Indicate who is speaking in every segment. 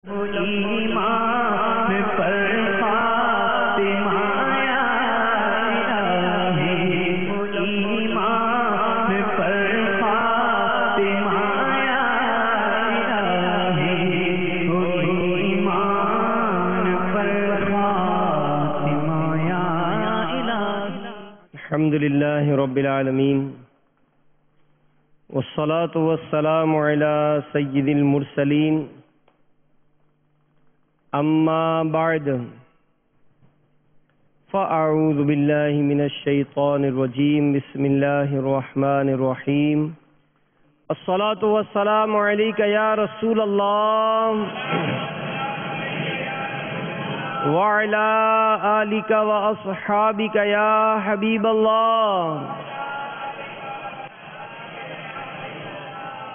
Speaker 1: ایمان پر فاطمہ یا الہی، ایمان پر فاطمہ یا الہی، ایمان پر فاطمہ یا الہی۔
Speaker 2: الحمدللہ رب العالمین، والصلاة والسلام علی سید المرسلین، اما بعد فاعوذ باللہ من الشیطان الرجیم، بسم اللہ الرحمن الرحیم۔ الصلاة والسلام علیک یا رسول اللہ وعلی آلک واصحابک یا حبیب اللہ۔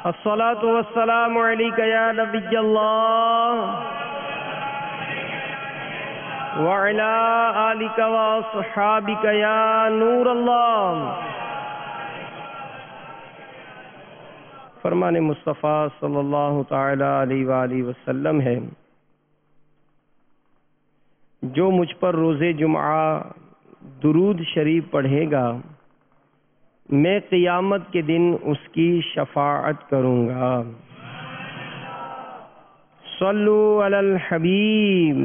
Speaker 2: الصلاة والسلام علیک یا نبی اللہ وعلی آلک واصحابک یا نور اللہ۔ فرمان مصطفیٰ صلی اللہ تعالی علیہ وآلہ وسلم ہے، جو مجھ پر روز جمعہ درود شریف پڑھے گا میں قیامت کے دن اس کی شفاعت کروں گا۔ صلو علی الحبیب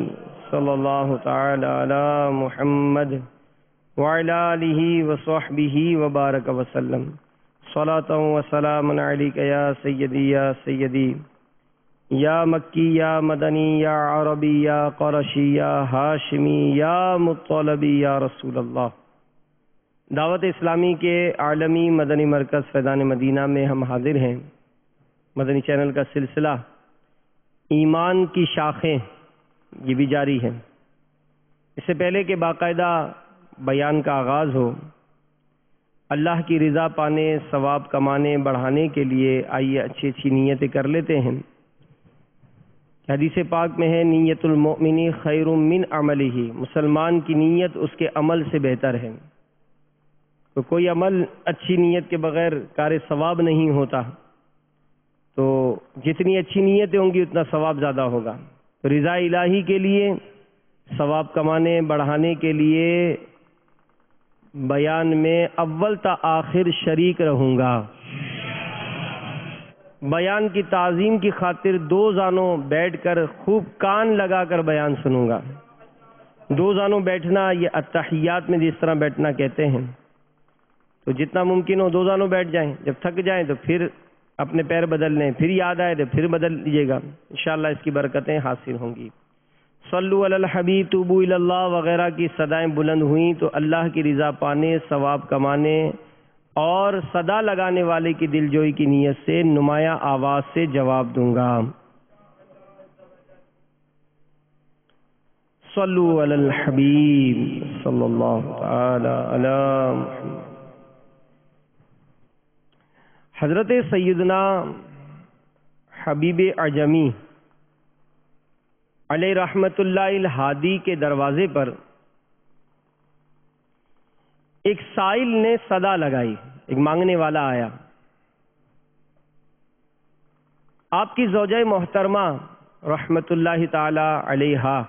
Speaker 2: صلی اللہ تعالی علی محمد وعلی آلہ وصحبہ وبارک وسلم۔ صلاۃ و سلام علیک یا سیدی یا سیدی، یا مکی یا مدنی یا عربی یا قرشی یا ہاشمی یا مطلبی یا رسول اللہ۔ دعوت اسلامی کے عالمی مدنی مرکز فیضان مدینہ میں ہم حاضر ہیں۔ مدنی چینل کا سلسلہ ایمان کی شاخیں یہ بھی جاری ہے۔ اس سے پہلے کہ باقاعدہ بیان کا آغاز ہو، اللہ کی رضا پانے، ثواب کمانے، بڑھانے کے لیے آئیے اچھی اچھی نیتیں کر لیتے ہیں۔ حدیث پاک میں ہے، نیت المؤمن خیر من عملہ، مسلمان کی نیت اس کے عمل سے بہتر ہے۔ تو کوئی عمل اچھی نیت کے بغیر کار ثواب نہیں ہوتا، تو جتنی اچھی نیتیں ہوں گی اتنا ثواب زیادہ ہوگا۔ تو رضا الہی کے لیے، ثواب کمانے بڑھانے کے لیے بیان میں اول تا آخر شریک رہوں گا۔ بیان کی تعظیم کی خاطر دو زانوں بیٹھ کر خوب کان لگا کر بیان سنوں گا۔ دو زانوں بیٹھنا یہ التحیات میں جس طرح بیٹھنا کہتے ہیں، تو جتنا ممکن ہو دو زانوں بیٹھ جائیں، جب تھک جائیں تو پھر اپنے پیر بدل لیں، پھر یاد آئے تو پھر بدل لیجیے گا، انشاءاللہ اس کی برکتیں حاصل ہوں گی۔ صلو علی الحبیب، توبو الی اللہ وغیرہ کی صدائیں بلند ہوئیں تو اللہ کی رضا پانے، ثواب کمانے اور صدا لگانے والے کی دل جوئی کی نیت سے نمایاں آواز سے جواب دوں گا۔ صلو علی الحبیب صلی اللہ تعالی علی محمد۔ حضرت سیدنا حبیب اعجمی علیہ رحمت اللہ الہادی کے دروازے پر ایک سائل نے صدا لگائی، ایک مانگنے والا آیا۔ آپ کی زوجہ محترمہ رحمت اللہ تعالی علیہا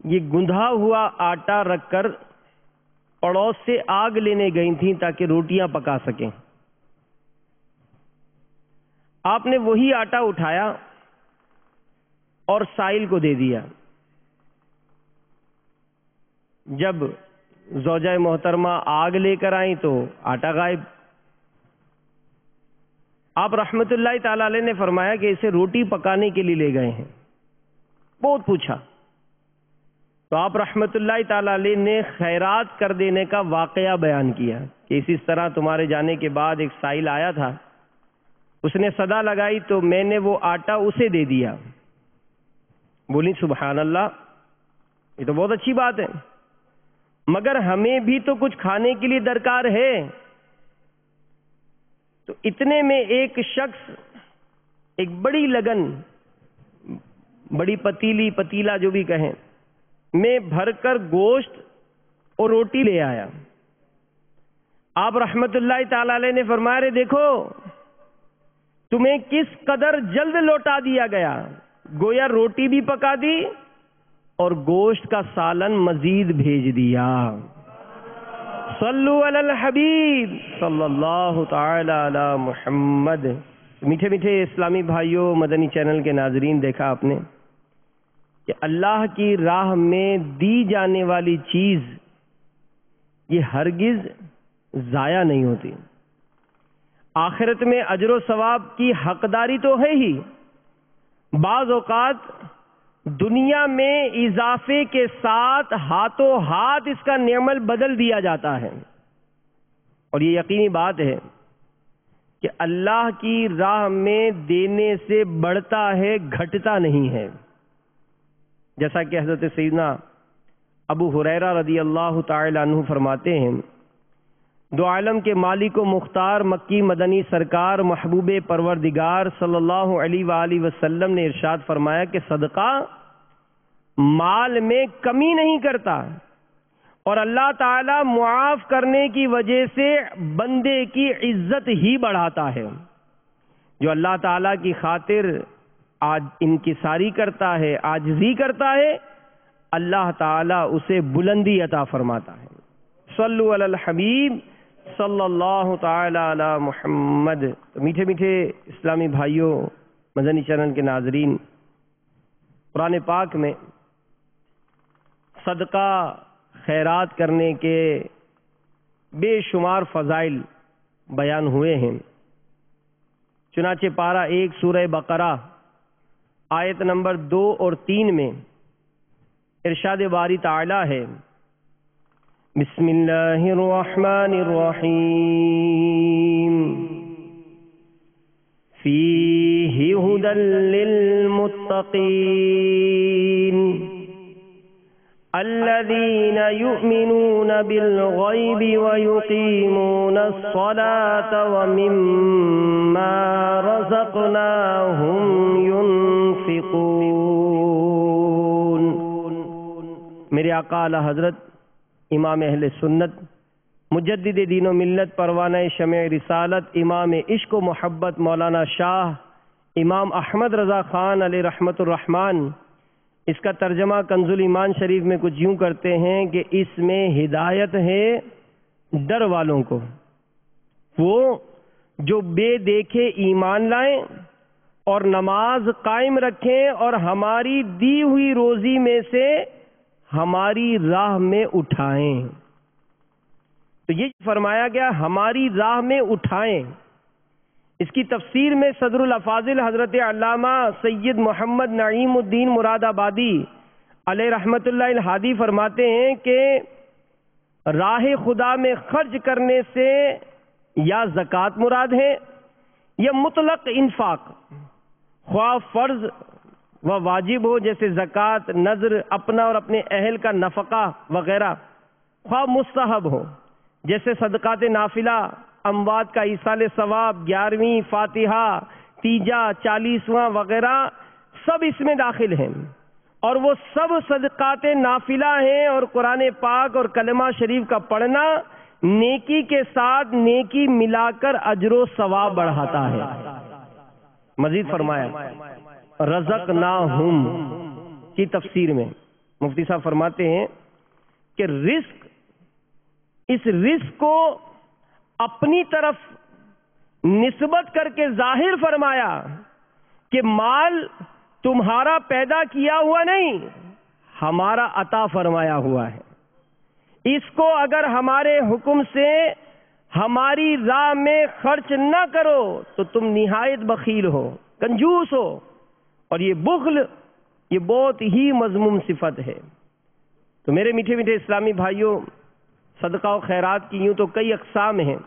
Speaker 2: یہ گندھا ہوا آٹا رکھ کر پڑوس سے آگ لینے گئی تھیں تاکہ روٹیاں پکا سکیں۔ آپ نے وہی آٹا اٹھایا اور سائل کو دے دیا۔ جب زوجہ محترمہ آگ لے کر آئیں تو آٹا غائب۔ آپ رحمت اللہ تعالی علیہ نے فرمایا کہ اسے روٹی پکانے کے لیے لے گئے ہیں۔ بہت پوچھا تو آپ رحمت اللہ تعالی علیہ نے خیرات کر دینے کا واقعہ بیان کیا کہ اس طرح تمہارے جانے کے بعد ایک سائل آیا تھا، اس نے صدا لگائی تو میں نے وہ آٹا اسے دے دیا۔ بولی سبحان اللہ، یہ تو بہت اچھی بات ہے، مگر ہمیں بھی تو کچھ کھانے کے لیے درکار ہے۔ تو اتنے میں ایک شخص ایک بڑی لگن، بڑی پتیلا جو بھی کہیں، میں بھر کر گوشت اور روٹی لے آیا۔ آپ رحمت اللہ تعالی علیہ نے فرمایا، رے دیکھو تمہیں کس قدر جلد لوٹا دیا گیا، گویا روٹی بھی پکا دی اور گوشت کا سالن مزید بھیج دیا۔ صلو علی الحبیب صلی اللہ تعالی علی محمد۔ میٹھے میٹھے اسلامی بھائیوں، مدنی چینل کے ناظرین، دیکھا آپ نے کہ اللہ کی راہ میں دی جانے والی چیز یہ ہرگز ضائع نہیں ہوتی۔ آخرت میں اجر و ثواب کی حقداری تو ہے ہی، بعض اوقات دنیا میں اضافے کے ساتھ ہاتھوں ہاتھ اس کا نعمل بدل دیا جاتا ہے، اور یہ یقینی بات ہے کہ اللہ کی راہ میں دینے سے بڑھتا ہے، گھٹتا نہیں ہے۔ جیسا کہ حضرت سیدنا ابو ہریرہ رضی اللہ تعالی عنہ فرماتے ہیں، دو عالم کے مالک و مختار مکی مدنی سرکار محبوب پروردگار صلی اللہ علیہ وآلہ وسلم نے ارشاد فرمایا کہ صدقہ مال میں کمی نہیں کرتا، اور اللہ تعالی معاف کرنے کی وجہ سے بندے کی عزت ہی بڑھاتا ہے۔ جو اللہ تعالی کی خاطر آج انکساری کرتا ہے، عاجزی کرتا ہے، اللہ تعالی اسے بلندی عطا فرماتا ہے۔ صلو علی الحبیب صلی اللہ تعالی علی محمد۔ میٹھے میٹھے اسلامی بھائیوں، مدنی چینل کے ناظرین، قرآن پاک میں صدقہ خیرات کرنے کے بے شمار فضائل بیان ہوئے ہیں۔ چنانچہ پارہ 1 سورہ بقرہ آیت نمبر 2 اور 3 میں ارشاد باری تعالی ہے، بسم اللہ الرحمن الرحیم، فیہ ھدی للمتقین الذین یؤمنون بالغیب ویقیمون الصلاة ومما رزقناہم ينفقون۔ میرے آقا اعلی حضرت امام اہل سنت، مجدد دین و ملت، پروانہ شمع رسالت، امام عشق و محبت مولانا شاہ امام احمد رضا خان علیہ رحمت الرحمن، اس کا ترجمہ کنز الایمان شریف میں کچھ یوں کرتے ہیں کہ اس میں ہدایت ہے ڈر والوں کو، وہ جو بے دیکھے ایمان لائیں اور نماز قائم رکھیں اور ہماری دی ہوئی روزی میں سے ہماری راہ میں اٹھائیں۔ تو یہ فرمایا گیا ہماری راہ میں اٹھائیں۔ اس کی تفسیر میں صدر الافاضل حضرت علامہ سید محمد نعیم الدین مراد آبادی علیہ رحمت اللہ الہادی فرماتے ہیں کہ راہ خدا میں خرچ کرنے سے یا زکوٰۃ مراد ہے یا مطلق انفاق، خواہ فرض و واجب ہو جیسے زکوٰۃ، نذر، اپنا اور اپنے اہل کا نفقہ وغیرہ، خواہ مستحب ہو جیسے صدقات نافلہ، اموات کا ایصال ثواب، 11ویں فاتحہ، تیجا، 40واں وغیرہ سب اس میں داخل ہیں، اور وہ سب صدقات نافلہ ہیں، اور قرآن پاک اور کلمہ شریف کا پڑھنا نیکی کے ساتھ نیکی ملا کر اجر و ثواب بڑھاتا ہے۔ مزید فرمایا رزقناہم کی تفسیر میں مفتی صاحب فرماتے ہیں کہ رزق، اس رزق کو اپنی طرف نسبت کر کے ظاہر فرمایا کہ مال تمہارا پیدا کیا ہوا نہیں، ہمارا عطا فرمایا ہوا ہے۔ اس کو اگر ہمارے حکم سے ہماری راہ میں خرچ نہ کرو تو تم نہایت بخیل ہو، کنجوس ہو، اور یہ بخل یہ بہت ہی مذموم صفت ہے۔ تو میرے میٹھے میٹھے اسلامی بھائیوں، صدقہ و خیرات کی یوں تو کئی اقسام ہیں،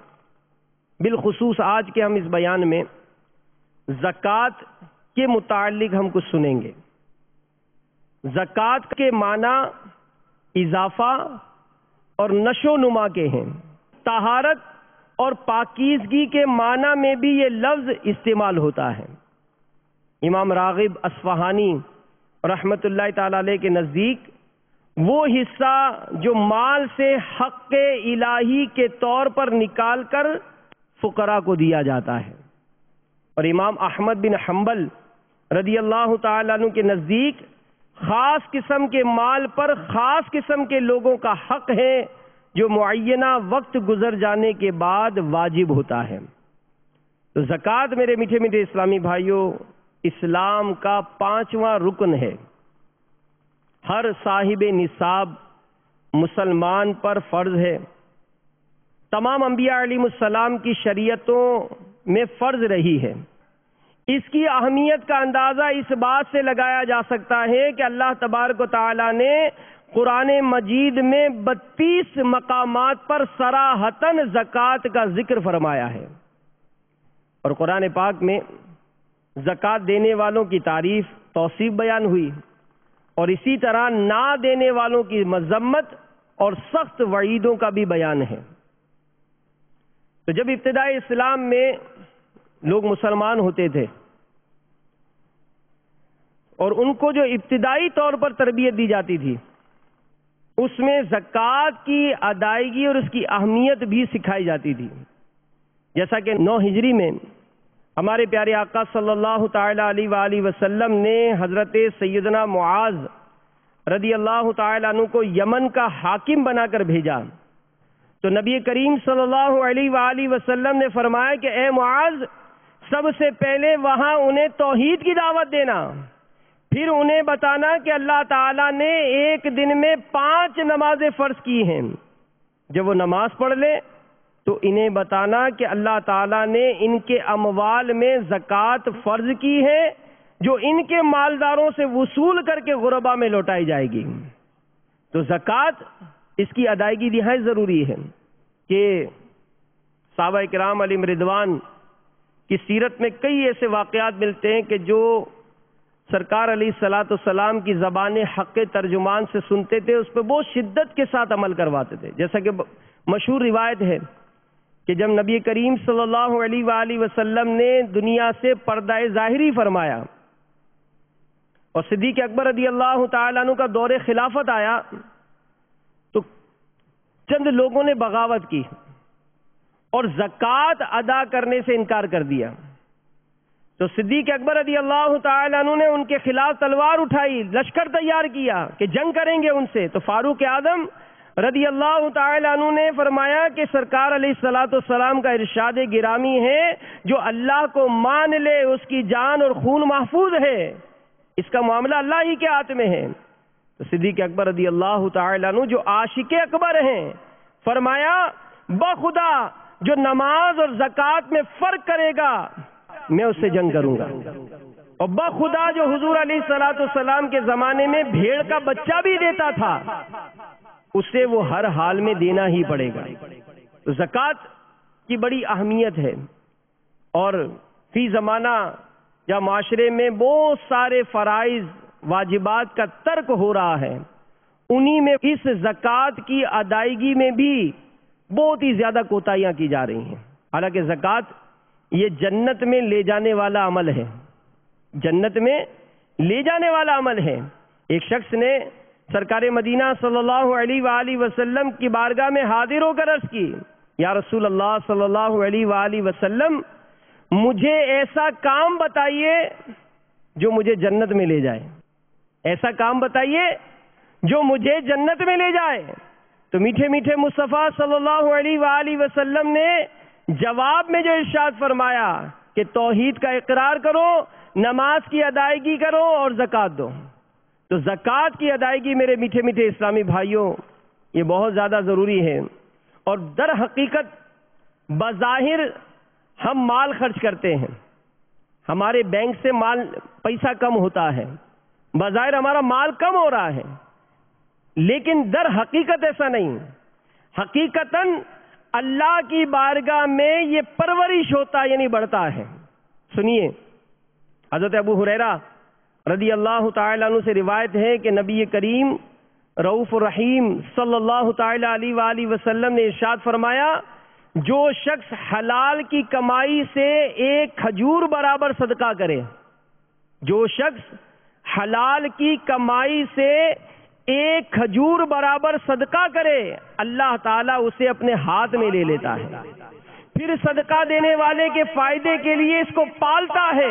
Speaker 2: بالخصوص آج کے ہم اس بیان میں زکوٰۃ کے متعلق ہم کچھ سنیں گے۔ زکوٰۃ کے معنی اضافہ اور نشو و نما کے ہیں۔ طہارت اور پاکیزگی کے معنی میں بھی یہ لفظ استعمال ہوتا ہے۔ امام راغب اصفہانی رحمت اللہ تعالی علیہ کے نزدیک وہ حصہ جو مال سے حق الہی کے طور پر نکال کر فقراء کو دیا جاتا ہے، اور امام احمد بن حنبل رضی اللہ تعالیٰ عنہ کے نزدیک خاص قسم کے مال پر خاص قسم کے لوگوں کا حق ہے جو معینہ وقت گزر جانے کے بعد واجب ہوتا ہے۔ تو زکوٰۃ میرے میٹھے میٹھے اسلامی بھائیوں اسلام کا 5واں رکن ہے۔ ہر صاحب نصاب مسلمان پر فرض ہے۔ تمام انبیاء علیہ السلام کی شریعتوں میں فرض رہی ہے۔ اس کی اہمیت کا اندازہ اس بات سے لگایا جا سکتا ہے کہ اللہ تبارک و تعالی نے قرآن مجید میں 32 مقامات پر صراحتاً زکوٰۃ کا ذکر فرمایا ہے، اور قرآن پاک میں زکوٰۃ دینے والوں کی تعریف توصیف بیان ہوئی، اور اسی طرح نہ دینے والوں کی مذمت اور سخت وعیدوں کا بھی بیان ہے۔ تو جب ابتدائی اسلام میں لوگ مسلمان ہوتے تھے اور ان کو جو ابتدائی طور پر تربیت دی جاتی تھی اس میں زکوٰۃ کی ادائیگی اور اس کی اہمیت بھی سکھائی جاتی تھی، جیسا کہ 9 ہجری میں ہمارے پیارے آقا صلی اللہ تعالی علیہ وآلہ وسلم نے حضرت سیدنا معاذ رضی اللہ تعالی عنہ کو یمن کا حاکم بنا کر بھیجا، تو نبی کریم صلی اللہ علیہ وآلہ وسلم نے فرمایا کہ اے معاذ، سب سے پہلے وہاں انہیں توحید کی دعوت دینا، پھر انہیں بتانا کہ اللہ تعالیٰ نے ایک دن میں 5 نمازیں فرض کی ہیں، جب وہ نماز پڑھ لے تو انہیں بتانا کہ اللہ تعالیٰ نے ان کے اموال میں زکوٰۃ فرض کی ہے جو ان کے مالداروں سے وصول کر کے غربا میں لوٹائی جائے گی۔ تو زکوٰۃ اس کی ادائیگی نہایت ضروری ہے کہ صحابہ کرام علیہم رضوان کی سیرت میں کئی ایسے واقعات ملتے ہیں کہ جو سرکار علیہ الصلوۃ والسلام کی زبان حق ترجمان سے سنتے تھے، اس پہ بہت شدت کے ساتھ عمل کرواتے تھے۔ جیسا کہ مشہور روایت ہے کہ جب نبی کریم صلی اللہ علیہ وآلہ وسلم نے دنیا سے پردہ ظاہری فرمایا اور صدیق اکبر رضی اللہ تعالیٰ عنہ کا دور خلافت آیا تو چند لوگوں نے بغاوت کی اور زکوٰۃ ادا کرنے سے انکار کر دیا، تو صدیق اکبر رضی اللہ تعالیٰ عنہ نے ان کے خلاف تلوار اٹھائی، لشکر تیار کیا کہ جنگ کریں گے ان سے، تو فاروق اعظم رضی اللہ تعالیٰ عنہ نے فرمایا کہ سرکار علیہ الصلوۃ والسلام کا ارشاد گرامی ہے جو اللہ کو مان لے اس کی جان اور خون محفوظ ہے، اس کا معاملہ اللہ ہی کے ہاتھ میں ہے۔ تو صدیق اکبر رضی اللہ تعالیٰ عنہ جو عاشق اکبر ہیں فرمایا بخدا جو نماز اور زکوٰۃ میں فرق کرے گا میں اس سے جنگ کروں گا، اور بخدا جو حضور علیہ الصلوۃ والسلام کے زمانے میں بھیڑ کا بچہ بھی دیتا تھا اسے وہ ہر حال میں دینا ہی پڑے گا۔ تو زکوٰۃ کی بڑی اہمیت ہے، اور فی زمانہ یا معاشرے میں بہت سارے فرائض واجبات کا ترک ہو رہا ہے، انہی میں اس زکوٰۃ کی ادائیگی میں بھی بہت ہی زیادہ کوتاہیاں کی جا رہی ہیں۔ حالانکہ زکوٰۃ یہ جنت میں لے جانے والا عمل ہے، جنت میں لے جانے والا عمل ہے۔ ایک شخص نے سرکار مدینہ صلی اللہ علیہ وآلہ وسلم کی بارگاہ میں حاضر ہو کر عرض کی، یا رسول اللہ صلی اللہ علیہ وآلہ وسلم، مجھے ایسا کام بتائیے جو مجھے جنت میں لے جائے، ایسا کام بتائیے جو مجھے جنت میں لے جائے۔ تو میٹھے میٹھے مصطفیٰ صلی اللہ علیہ وآلہ وسلم نے جواب میں جو ارشاد فرمایا کہ توحید کا اقرار کرو، نماز کی ادائیگی کرو اور زکوٰۃ دو۔ تو زکوٰۃ کی ادائیگی میرے میٹھے میٹھے اسلامی بھائیوں یہ بہت زیادہ ضروری ہے، اور در حقیقت بظاہر ہم مال خرچ کرتے ہیں، ہمارے بینک سے پیسہ کم ہوتا ہے، بظاہر ہمارا مال کم ہو رہا ہے، لیکن در حقیقت ایسا نہیں۔ حقیقتاً اللہ کی بارگاہ میں یہ پرورش ہوتا یعنی بڑھتا ہے۔ سنیے، حضرت ابو ہریرہ رضی اللہ تعالیٰ عنہ سے روایت ہے کہ نبی کریم رؤوف الرحیم صلی اللہ تعالی علیہ وآلہ وسلم نے ارشاد فرمایا، جو شخص حلال کی کمائی سے 1 کھجور برابر صدقہ کرے، جو شخص حلال کی کمائی سے 1 کھجور برابر صدقہ کرے، اللہ تعالیٰ اسے اپنے ہاتھ میں لے لیتا ہے، پھر صدقہ دینے والے کے فائدے کے لیے اس کو پالتا ہے،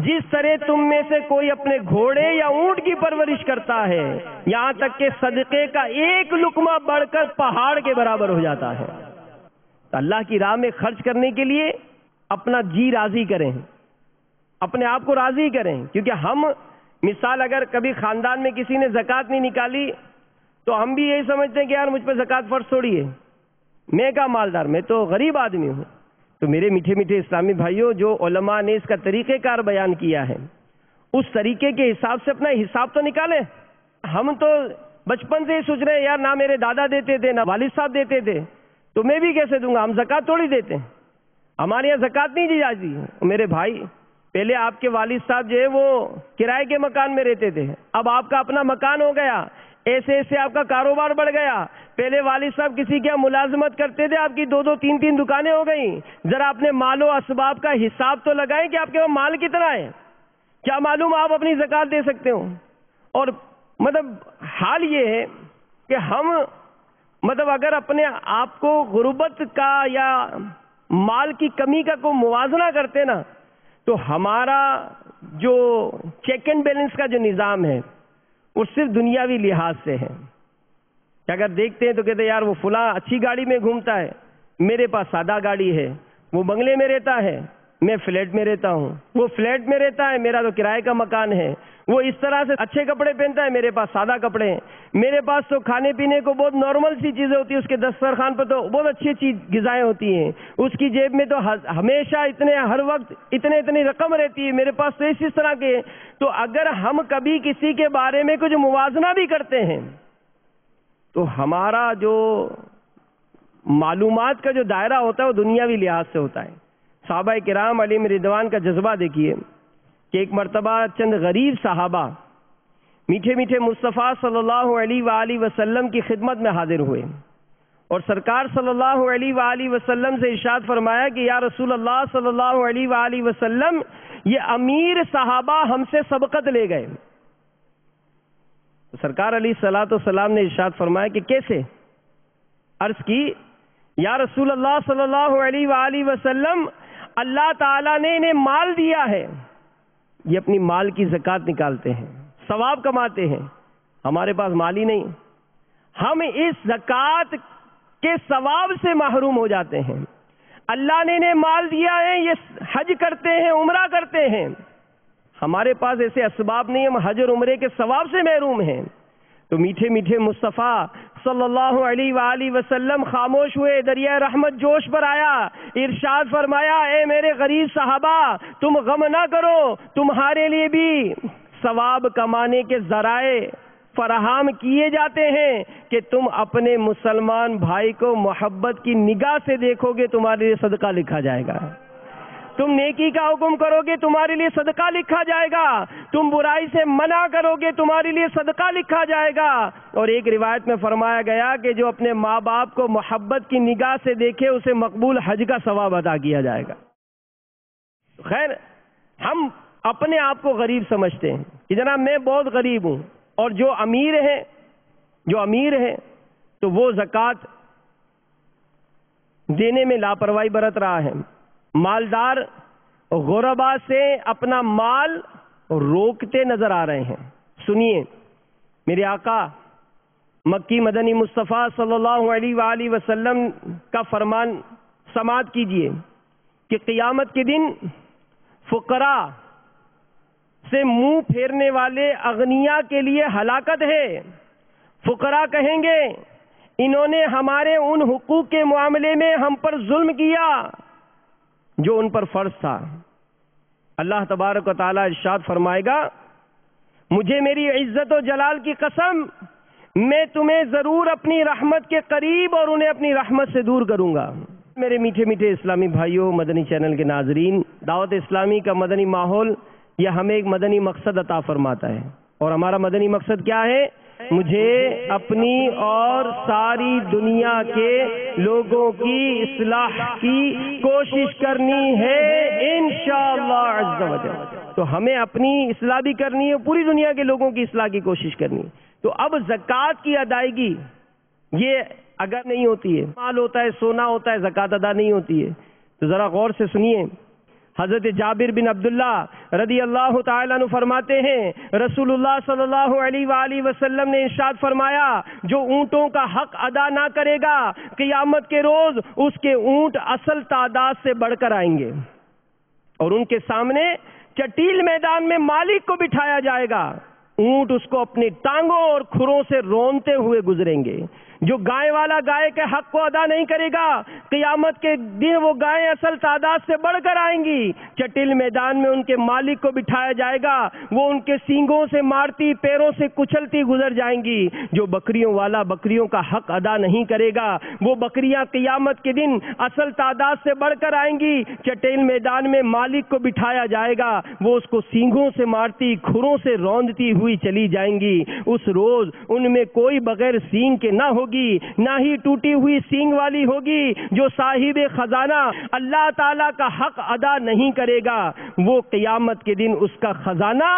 Speaker 2: جس طرح تم میں سے کوئی اپنے گھوڑے یا اونٹ کی پرورش کرتا ہے، یہاں تک کہ صدقے کا ایک لقمہ بڑھ کر پہاڑ کے برابر ہو جاتا ہے۔ تو اللہ کی راہ میں خرچ کرنے کے لیے اپنا جی راضی کریں، اپنے آپ کو راضی کریں، کیونکہ ہم مثال اگر کبھی خاندان میں کسی نے زکوٰۃ نہیں نکالی تو ہم بھی یہی سمجھتے ہیں کہ یار مجھ پہ زکوٰۃ فرض تھوڑی ہے، میں کا مالدار، میں تو غریب آدمی ہوں۔ تو میرے میٹھے میٹھے اسلامی بھائیوں، جو علماء نے اس کا طریقہ کار بیان کیا ہے، اس طریقے کے حساب سے اپنا حساب تو نکالیں۔ ہم تو بچپن سے ہی سوچ رہے ہیں یار نہ میرے دادا دیتے تھے نہ والد صاحب دیتے تھے، تو میں بھی کیسے دوں گا؟ ہم زکوٰۃ تھوڑی دیتے ہیں، ہمارے یہاں زکوٰۃ نہیں دی جاتی۔ میرے بھائی، پہلے آپ کے والد صاحب جو ہے وہ کرائے کے مکان میں رہتے تھے، اب آپ کا اپنا مکان ہو گیا، ایسے ایسے آپ کا کاروبار بڑھ گیا۔ پہلے والد صاحب کسی کے ملازمت کرتے تھے، آپ کی 2 3 دکانیں ہو گئیں۔ ذرا اپنے مال و اسباب کا حساب تو لگائیں کہ آپ کے پاس مال کتنا ہے، کیا معلوم آپ اپنی زکوٰۃ دے سکتے ہو؟ اور حال یہ ہے کہ ہم اگر اپنے آپ کو غربت کا یا مال کی کمی کا کوئی موازنہ کرتے نا، تو ہمارا جو چیک اینڈ بیلنس کا جو نظام ہے وہ صرف دنیاوی لحاظ سے ہے کہ اگر دیکھتے ہیں تو کہتے ہیں یار وہ فلاں اچھی گاڑی میں گھومتا ہے، میرے پاس سادہ گاڑی ہے، وہ بنگلے میں رہتا ہے، میں فلیٹ میں رہتا ہوں، وہ فلیٹ میں رہتا ہے، میرا تو کرائے کا مکان ہے، وہ اس طرح سے اچھے کپڑے پہنتا ہے، میرے پاس سادہ کپڑے ہیں، میرے پاس تو کھانے پینے کو بہت نارمل سی چیزیں ہوتی ہیں، اس کے دسترخوان پر تو بہت اچھی اچھی غذائیں ہوتی ہیں، اس کی جیب میں تو ہمیشہ ہر وقت اتنی رقم رہتی ہے، میرے پاس تو اس طرح کے۔ تو اگر ہم کبھی کسی کے بارے میں کچھ موازنہ بھی کرتے ہیں تو ہمارا جو معلومات کا جو دائرہ ہوتا ہے وہ دنیاوی لحاظ سے ہوتا ہے۔ صحابہ کرام علیہم رضوان کا جذبہ دیکھیے کہ ایک مرتبہ چند غریب صحابہ میٹھے میٹھے مصطفیٰ صلی اللہ علیہ وآلہ وسلم کی خدمت میں حاضر ہوئے اور سرکار صلی اللہ علیہ وآلہ وسلم سے ارشاد فرمایا کہ یا رسول اللہ صلی اللہ علیہ وآلہ وسلم، یہ امیر صحابہ ہم سے سبقت لے گئے۔ سرکار علیہ الصلوۃ والسلام نے ارشاد فرمایا کہ کیسے؟ عرض کی یا رسول اللہ صلی اللہ علیہ وآلہ وسلم، اللہ تعالیٰ نے انہیں مال دیا ہے، یہ اپنی مال کی زکوٰۃ نکالتے ہیں، ثواب کماتے ہیں، ہمارے پاس مال ہی نہیں، ہم اس زکوٰۃ کے ثواب سے محروم ہو جاتے ہیں۔ اللہ نے انہیں مال دیا ہے، یہ حج کرتے ہیں، عمرہ کرتے ہیں، ہمارے پاس ایسے اسباب نہیں، ہم حج اور عمرے کے ثواب سے محروم ہیں۔ تو میٹھے میٹھے مصطفیٰ صلی اللہ علیہ وآلہ وسلم خاموش ہوئے، دریائے رحمت جوش پر آیا، ارشاد فرمایا اے میرے غریب صحابہ، تم غم نہ کرو، تمہارے لیے بھی ثواب کمانے کے ذرائع فراہم کیے جاتے ہیں کہ تم اپنے مسلمان بھائی کو محبت کی نگاہ سے دیکھو گے، تمہارے لیے صدقہ لکھا جائے گا، تم نیکی کا حکم کرو گے تمہارے لیے صدقہ لکھا جائے گا، تم برائی سے منع کرو گے تمہارے لیے صدقہ لکھا جائے گا۔ اور ایک روایت میں فرمایا گیا کہ جو اپنے ماں باپ کو محبت کی نگاہ سے دیکھے اسے مقبول حج کا ثواب عطا کیا جائے گا۔ خیر، ہم اپنے آپ کو غریب سمجھتے ہیں کہ جناب میں بہت غریب ہوں، اور جو امیر ہے تو وہ زکوٰۃ دینے میں لاپرواہی برت رہا ہے، مالدار غربا سے اپنا مال روکتے نظر آ رہے ہیں۔ سنیے میرے آقا مکی مدنی مصطفیٰ صلی اللہ علیہ وآلہ وسلم کا فرمان سماعت کیجئے کہ قیامت کے دن فقراء سے منہ پھیرنے والے اغنیاء کے لیے ہلاکت ہے۔ فقراء کہیں گے انہوں نے ہمارے ان حقوق کے معاملے میں ہم پر ظلم کیا جو ان پر فرض تھا۔ اللہ تبارک و تعالی ارشاد فرمائے گا مجھے میری عزت و جلال کی قسم، میں تمہیں ضرور اپنی رحمت کے قریب اور انہیں اپنی رحمت سے دور کروں گا۔ میرے میٹھے میٹھے اسلامی بھائیوں، مدنی چینل کے ناظرین، دعوت اسلامی کا مدنی ماحول یہ ہمیں ایک مدنی مقصد عطا فرماتا ہے، اور ہمارا مدنی مقصد کیا ہے؟ مجھے اپنی اور ساری دنیا کے لوگوں کی اصلاح کی کوشش کرنی ہے انشاءاللہ عز و جل۔ تو ہمیں اپنی اصلاح بھی کرنی ہے، پوری دنیا کے لوگوں کی اصلاح کی کوشش کرنی ہے۔ تو اب زکوٰۃ کی ادائیگی یہ اگر نہیں ہوتی ہے، مال ہوتا ہے، سونا ہوتا ہے، زکوٰۃ ادا نہیں ہوتی ہے۔ تو ذرا غور سے سنیے، حضرت جابر بن عبداللہ رضی اللہ تعالیٰ عنہ فرماتے ہیں رسول اللہ صلی اللہ علیہ وآلہ وسلم نے ارشاد فرمایا، جو اونٹوں کا حق ادا نہ کرے گا قیامت کے روز اس کے اونٹ اصل تعداد سے بڑھ کر آئیں گے، اور ان کے سامنے چٹیل میدان میں مالک کو بٹھایا جائے گا، اونٹ اس کو اپنی ٹانگوں اور کھروں سے رونتے ہوئے گزریں گے۔ جو گائے والا گائے کے حق کو ادا نہیں کرے گا قیامت کے دن وہ گائیں اصل تعداد سے بڑھ کر آئیں گی، چٹیل میدان میں ان کے مالک کو بٹھایا جائے گا، وہ ان کے سینگوں سے مارتی پیروں سے کچلتی گزر جائیں گی۔ جو بکریوں والا بکریوں کا حق ادا نہیں کرے گا وہ بکریاں قیامت کے دن اصل تعداد سے بڑھ کر آئیں گی، چٹیل میدان میں مالک کو بٹھایا جائے گا، وہ اس کو سینگوں سے مارتی کھروں سے روندتی ہوئی چلی جائیں گی۔ اس روز ان میں کوئی بغیر سینگ کے نہ ہوگی، نہ ہی ٹوٹی ہوئی سینگ والی ہوگی۔ جو صاحب خزانہ اللہ تعالی کا حق ادا نہیں کرے گا وہ قیامت کے دن اس کا خزانہ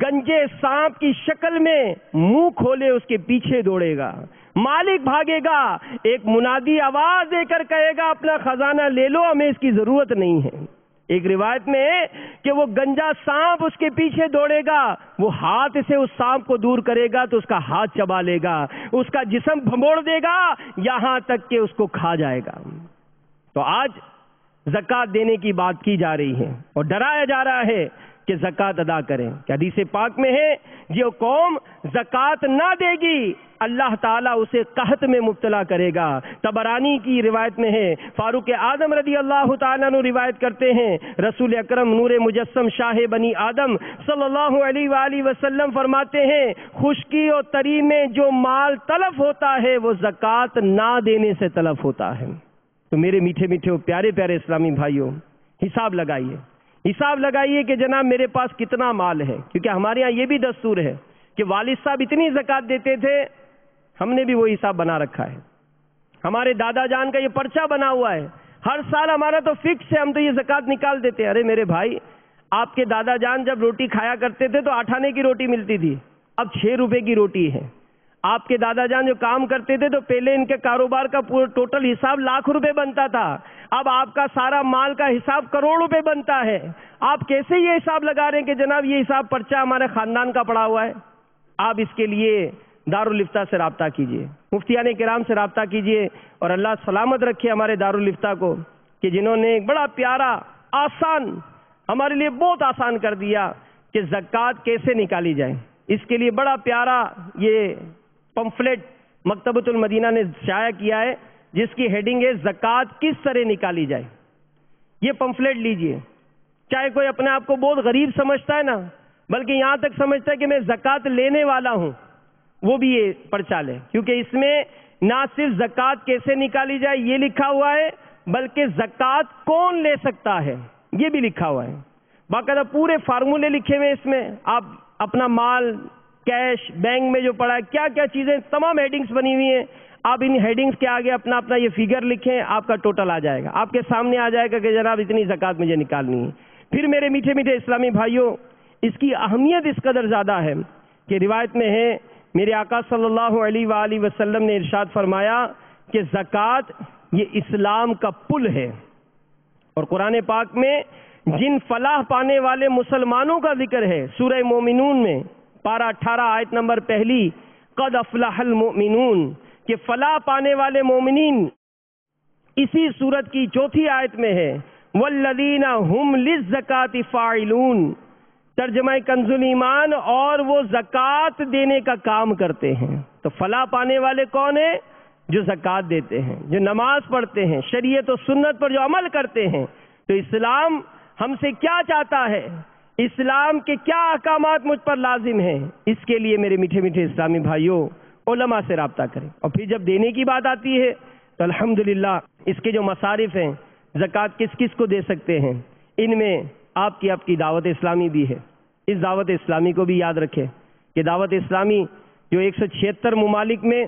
Speaker 2: گنجے سانپ کی شکل میں منہ کھولے اس کے پیچھے دوڑے گا، مالک بھاگے گا، ایک منادی آواز دے کر کہے گا اپنا خزانہ لے لو، ہمیں اس کی ضرورت نہیں ہے۔ ایک روایت میں ہے کہ وہ گنجا سانپ اس کے پیچھے دوڑے گا، وہ ہاتھ سے اس سانپ کو دور کرے گا تو اس کا ہاتھ چبا لے گا، اس کا جسم بھموڑ دے گا یہاں تک کہ اس کو کھا جائے گا۔ تو آج زکوٰۃ دینے کی بات کی جا رہی ہے اور ڈرایا جا رہا ہے کہ زکوٰۃ ادا کریں، کہ حدیث پاک میں ہے جو قوم زکوٰۃ نہ دے گی اللہ تعالیٰ اسے قحط میں مبتلا کرے گا۔ طبرانی کی روایت میں ہے، فاروق اعظم رضی اللہ تعالیٰ عنہ روایت کرتے ہیں رسول اکرم نور مجسم شاہ بنی آدم صلی اللہ علیہ وآلہ وسلم فرماتے ہیں خشکی اور تری میں جو مال تلف ہوتا ہے وہ زکوٰۃ نہ دینے سے تلف ہوتا ہے۔ تو میرے میٹھے میٹھے پیارے پیارے اسلامی بھائیوں، حساب لگائیے کہ جناب میرے پاس کتنا مال ہے، کیونکہ ہمارے ہاں یہ بھی دستور ہے کہ والد صاحب اتنی زکوٰۃ دیتے تھے، ہم نے بھی وہ حساب بنا رکھا ہے۔ ہمارے دادا جان کا یہ پرچہ بنا ہوا ہے، ہر سال ہمارا تو فکس ہے، ہم تو یہ زکوٰۃ نکال دیتے ہیں۔ ارے میرے بھائی، آپ کے دادا جان جب روٹی کھایا کرتے تھے تو 8 آنے کی روٹی ملتی تھی، اب 6 روپے کی روٹی ہے۔ آپ کے دادا جان جو کام کرتے تھے تو پہلے ان کے کاروبار کا پورا ٹوٹل حساب لاکھ روپے بنتا تھا، اب آپ کا سارا مال کا حساب کروڑ روپے بنتا ہے۔ آپ کیسے یہ حساب لگا رہے ہیں کہ جناب یہ حساب پرچہ ہمارے خاندان کا پڑا ہوا ہے؟ آپ اس کے لیے دارالافتاء سے رابطہ کیجئے، مفتیان کرام سے رابطہ کیجئے، اور اللہ سلامت رکھے ہمارے دارالافتاء کو کہ جنہوں نے ایک بڑا پیارا آسان ہمارے لیے بہت آسان کر دیا کہ زکوٰۃ کیسے نکالی جائے۔ اس کے لیے بڑا پیارا یہ پمفلیٹ مکتبۃ المدینہ نے شائع کیا ہے جس کی ہیڈنگ ہے زکوٰۃ کس طرح نکالی جائے۔ یہ پمفلیٹ لیجئے، چاہے کوئی اپنے آپ کو بہت غریب سمجھتا ہے نا، بلکہ یہاں تک سمجھتا ہے کہ میں زکوٰۃ لینے والا ہوں، وہ بھی یہ پرچہ لے، کیونکہ اس میں نہ صرف زکوٰۃ کیسے نکالی جائے یہ لکھا ہوا ہے بلکہ زکوٰۃ کون لے سکتا ہے یہ بھی لکھا ہوا ہے۔ باقاعدہ پورے فارمولے لکھے ہوئے اس میں، آپ اپنا مال، کیش، بینک میں جو پڑا ہے، کیا کیا چیزیں، تمام ہیڈنگز بنی ہوئی ہیں۔ آپ ان ہیڈنگز کے آگے اپنا اپنا یہ فگر لکھیں، آپ کا ٹوٹل آ جائے گا، آپ کے سامنے آ جائے گا کہ جناب اتنی زکوٰۃ مجھے نکالنی ہے۔ پھر میرے میٹھے میٹھے اسلامی بھائیوں، اس کی اہمیت اس قدر زیادہ ہے کہ روایت میں ہے میرے آقا صلی اللہ علیہ وآلہ وسلم نے ارشاد فرمایا کہ زکوٰۃ یہ اسلام کا پل ہے، اور قرآن پاک میں جن فلاح پانے والے مسلمانوں کا ذکر ہے سورہ مومنون میں پارہ 18 آیت نمبر 1 قد افلح المؤمنون، کہ فلاح پانے والے مومنین اسی سورت کی 4 آیت میں ہے والذین هم للزکاۃ فاعلون، ترجمہ کنز ایمان، اور وہ زکوٰۃ دینے کا کام کرتے ہیں۔ تو فلاح پانے والے کون ہیں؟ جو زکوٰۃ دیتے ہیں، جو نماز پڑھتے ہیں، شریعت و سنت پر جو عمل کرتے ہیں۔ تو اسلام ہم سے کیا چاہتا ہے، اسلام کے کیا احکامات مجھ پر لازم ہیں، اس کے لیے میرے میٹھے میٹھے اسلامی بھائیوں علماء سے رابطہ کریں۔ اور پھر جب دینے کی بات آتی ہے تو الحمدللہ اس کے جو مصارف ہیں، زکوٰۃ کس کس کو دے سکتے ہیں، ان میں آپ کی دعوت اسلامی بھی ہے۔ اس دعوت اسلامی کو بھی یاد رکھیں کہ دعوت اسلامی جو 176 ممالک میں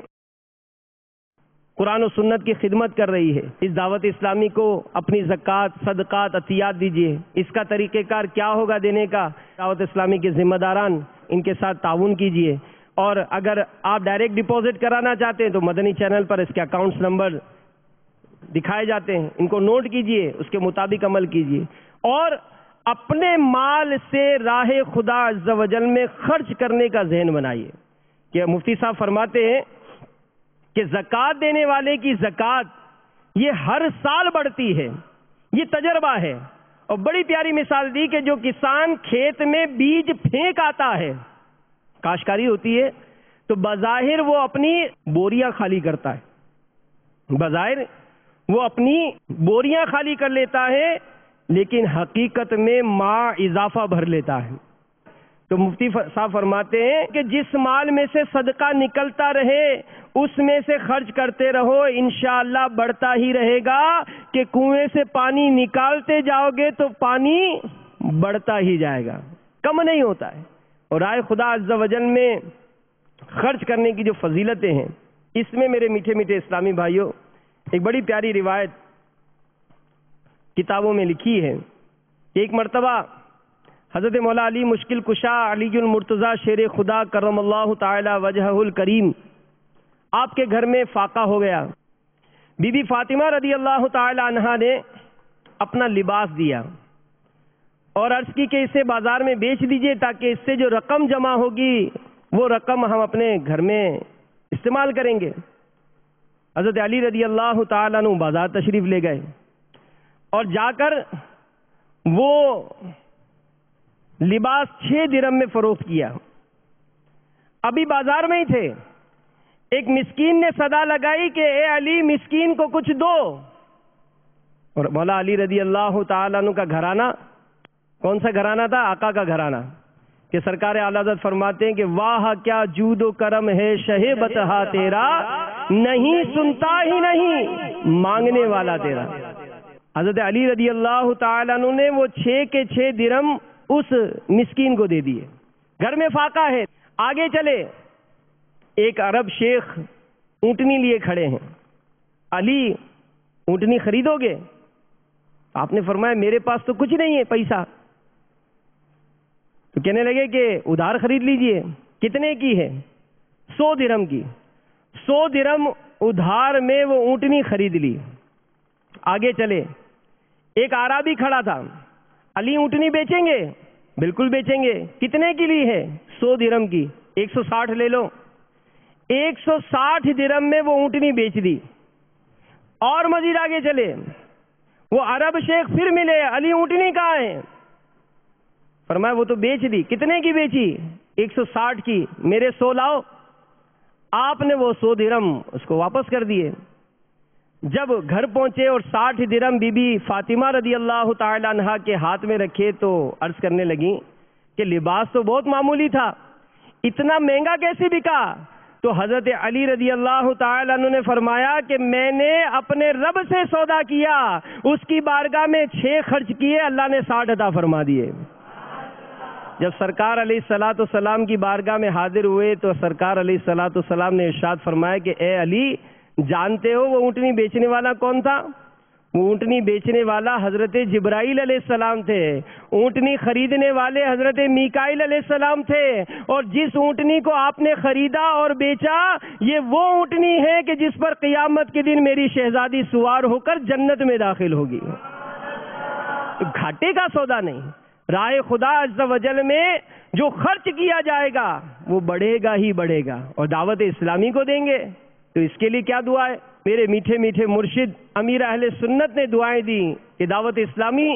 Speaker 2: قرآن و سنت کی خدمت کر رہی ہے، اس دعوت اسلامی کو اپنی زکوٰۃ، صدقات، عطیات دیجیے۔ اس کا طریقہ کار کیا ہوگا دینے کا، دعوت اسلامی کے ذمہ داران ان کے ساتھ تعاون کیجیے، اور اگر آپ ڈائریکٹ ڈپازٹ کرانا چاہتے ہیں تو مدنی چینل پر اس کے اکاؤنٹس نمبر دکھائے جاتے ہیں، ان کو نوٹ کیجئے، اس کے مطابق عمل کیجئے، اور اپنے مال سے راہ خدا عز و جل میں خرچ کرنے کا ذہن بنائیے. کہ مفتی صاحب فرماتے ہیں کہ زکوٰۃ دینے والے کی زکوٰۃ یہ ہر سال بڑھتی ہے، یہ تجربہ ہے. اور بڑی پیاری مثال دی کہ جو کسان کھیت میں بیج پھینک آتا ہے، کاشتکاری ہوتی ہے تو بظاہر وہ اپنی بوریاں خالی کرتا ہے، بظاہر وہ اپنی بوریاں خالی کر لیتا ہے، لیکن حقیقت میں ماں اضافہ بھر لیتا ہے. تو مفتی صاحب فرماتے ہیں کہ جس مال میں سے صدقہ نکلتا رہے اس میں سے خرچ کرتے رہو، انشاءاللہ بڑھتا ہی رہے گا. کہ کنویں سے پانی نکالتے جاؤ گے تو پانی بڑھتا ہی جائے گا، کم نہیں ہوتا ہے. اور رائے خدا عز و جل میں خرچ کرنے کی جو فضیلتیں ہیں، اس میں میرے میٹھے میٹھے اسلامی بھائیوں ایک بڑی پیاری روایت کتابوں میں لکھی ہے. ایک مرتبہ حضرت مولا علی مشکل کشا علی المرتضیٰ شیر خدا کرم اللہ تعالی وجہہ الکریم آپ کے گھر میں فاقہ ہو گیا. بی بی فاطمہ رضی اللہ تعالی عنہا نے اپنا لباس دیا اور عرض کی کہ اسے بازار میں بیچ دیجئے تاکہ اس سے جو رقم جمع ہوگی وہ رقم ہم اپنے گھر میں استعمال کریں گے. حضرت علی رضی اللہ تعالی عنہ بازار تشریف لے گئے اور جا کر وہ لباس 6 درہم میں فروخت کیا. ابھی بازار میں ہی تھے، ایک مسکین نے صدا لگائی کہ اے علی مسکین کو کچھ دو. اور مولا علی رضی اللہ تعالیٰ عنہ کا گھرانہ کون سا گھرانہ تھا؟ آقا کا گھرانہ. کہ سرکار اعلیٰ حضرت فرماتے ہیں کہ واہ کیا جود و کرم ہے شہ بتہا تیرا، نہیں سنتا ہی نہیں مانگنے والا تیرا. حضرت علی رضی اللہ تعالیٰ عنہ نے وہ 6 کے 6 درہم اس مسکین کو دے دیے. گھر میں فاقہ ہے. آگے چلے، ایک عرب شیخ اونٹنی لیے کھڑے ہیں. علی اونٹنی خریدو گے؟ آپ نے فرمایا میرے پاس تو کچھ نہیں ہے پیسہ. تو کہنے لگے کہ ادھار خرید لیجئے. کتنے کی ہے؟ 100 درہم کی. 100 درہم ادھار میں وہ اونٹنی خرید لی. آگے چلے، ایک اعرابی کھڑا تھا. علی اونٹنی بیچیں گے؟ بالکل بیچیں گے. کتنے کی لی ہے؟ 100 درہم کی. 160 لے لو. 160 درہم میں وہ اونٹنی بیچ دی. اور مزید آگے چلے، وہ عرب شیخ پھر ملے. علی اونٹنی کہاں ہے؟ فرمایا وہ تو بیچ دی. کتنے کی بیچی؟ 160 کی. میرے 100 لاؤ. آپ نے وہ 100 درہم اس کو واپس کر دیے. جب گھر پہنچے اور 60 درہم بی بی فاطمہ رضی اللہ تعالی عنہا کے ہاتھ میں رکھے تو عرض کرنے لگیں کہ لباس تو بہت معمولی تھا، اتنا مہنگا کیسے بکا؟ تو حضرت علی رضی اللہ تعالی عنہ نے فرمایا کہ میں نے اپنے رب سے سودا کیا، اس کی بارگاہ میں 6 خرچ کیے، اللہ نے 60 عطا فرما دیے. جب سرکار علیہ الصلوۃ والسلام کی بارگاہ میں حاضر ہوئے تو سرکار علیہ الصلوۃ والسلام نے ارشاد فرمایا کہ اے علی، جانتے ہو وہ اونٹنی بیچنے والا کون تھا؟ وہ اونٹنی بیچنے والا حضرت جبرائیل علیہ السلام تھے. اونٹنی خریدنے والے حضرت میکائیل علیہ السلام تھے. اور جس اونٹنی کو آپ نے خریدا اور بیچا، یہ وہ اونٹنی ہے کہ جس پر قیامت کے دن میری شہزادی سوار ہو کر جنت میں داخل ہوگی. گھاٹے کا سودا نہیں. راہ خدا عز و جل میں جو خرچ کیا جائے گا وہ بڑھے گا ہی بڑھے گا. اور دعوت اسلامی کو دیں گے تو اس کے لیے کیا دعا ہے؟ میرے میٹھے میٹھے مرشد امیر اہل سنت نے دعائیں دی کہ دعوت اسلامی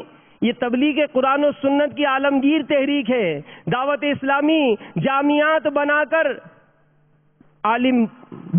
Speaker 2: یہ تبلیغ قرآن و سنت کی عالمگیر تحریک ہے. دعوت اسلامی جامعات بنا کر عالم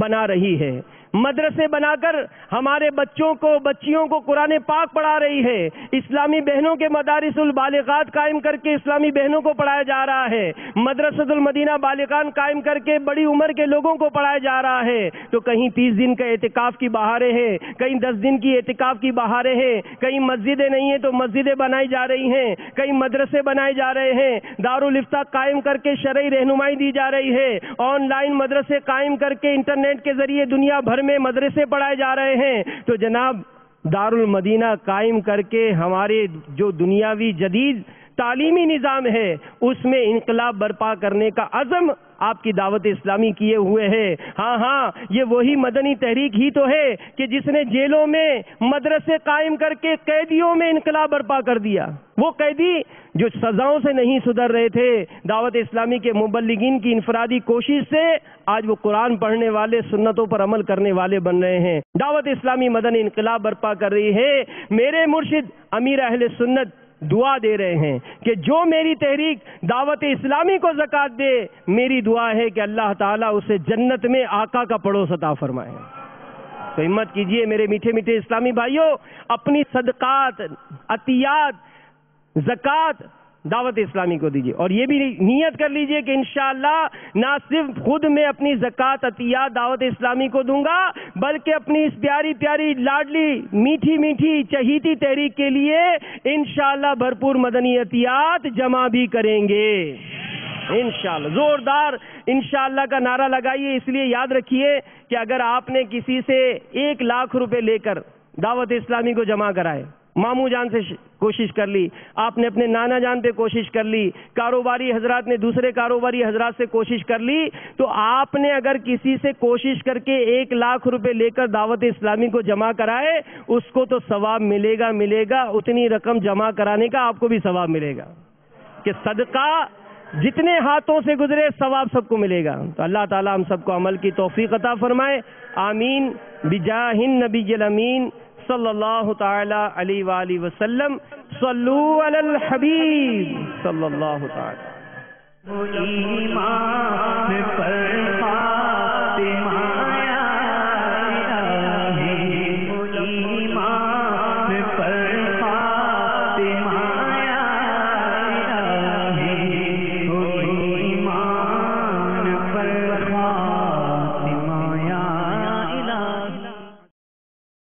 Speaker 2: بنا رہی ہے، مدرسے بنا کر ہمارے بچوں کو بچیوں کو قرآن پاک پڑھا رہی ہے. اسلامی بہنوں کے مدارس البالغات قائم کر کے اسلامی بہنوں کو پڑھایا جا رہا ہے. مدرسۃ المدینہ بالغان قائم کر کے بڑی عمر کے لوگوں کو پڑھایا جا رہا ہے. تو کہیں 30 دن کا اعتکاف کی بہاریں ہیں، کہیں 10 دن کی اعتکاف کی بہاریں ہیں، کہیں مسجدیں نہیں ہیں تو مسجدیں بنائی جا رہی ہیں، کہیں مدرسے بنائے جا رہے ہیں، دارالافتاء قائم کر کے شرعی رہنمائی دی جا رہی ہے، آن لائن مدرسے قائم کر کے انٹرنیٹ کے ذریعے دنیا بھر میں مدرسے پڑھائے جا رہے ہیں. تو جناب دارالمدینہ قائم کر کے ہمارے جو دنیاوی جدید تعلیمی نظام ہے اس میں انقلاب برپا کرنے کا عزم آپ کی دعوت اسلامی کیے ہوئے ہے۔ ہاں یہ وہی مدنی تحریک ہی تو ہے کہ جس نے جیلوں میں مدرسے قائم کر کے قیدیوں میں انقلاب برپا کر دیا۔ وہ قیدی جو سزاؤں سے نہیں سدھر رہے تھے، دعوت اسلامی کے مبلغین کی انفرادی کوشش سے آج وہ قرآن پڑھنے والے، سنتوں پر عمل کرنے والے بن رہے ہیں۔ دعوت اسلامی مدنی انقلاب برپا کر رہی ہے۔ میرے مرشد امیر اہل سنت دعا دے رہے ہیں کہ جو میری تحریک دعوت اسلامی کو زکات دے، میری دعا ہے کہ اللہ تعالیٰ اسے جنت میں آقا کا پڑوس عطا فرمائے۔ تو ہمت کیجئے میرے میٹھے میٹھے اسلامی بھائیوں، اپنی صدقات، عطیات، زکات دعوت اسلامی کو دیجیے، اور یہ بھی نیت کر لیجئے کہ انشاءاللہ نہ صرف خود میں اپنی زکات عطیات دعوت اسلامی کو دوں گا، بلکہ اپنی اس پیاری پیاری لاڈلی میٹھی میٹھی چہیتی تحریک کے لیے انشاءاللہ بھرپور مدنی عطیات جمع بھی کریں گے انشاءاللہ۔ زوردار انشاءاللہ کا نعرہ لگائیے۔ اس لیے یاد رکھیے کہ اگر آپ نے کسی سے 1 لاکھ روپے لے کر دعوت اسلامی کو جمع کرائے، ماموں جان سے کوشش کر لی، آپ نے اپنے نانا جان پہ کوشش کر لی، کاروباری حضرات نے دوسرے کاروباری حضرات سے کوشش کر لی، تو آپ نے اگر کسی سے کوشش کر کے 1 لاکھ روپے لے کر دعوت اسلامی کو جمع کرائے، اس کو تو ثواب ملے گا، اتنی رقم جمع کرانے کا آپ کو بھی ثواب ملے گا کہ صدقہ جتنے ہاتھوں سے گزرے ثواب سب کو ملے گا۔ تو اللہ تعالی ہم سب کو عمل کی توفیق عطا فرمائے، آمین بجاہ النبی الامین صلی اللہ تعالی علیہ وآلہ وسلم۔ صلو علی الحبیب صلی اللہ تعالی۔
Speaker 1: ایمان پر فاطمہ یا الہی، ایمان پر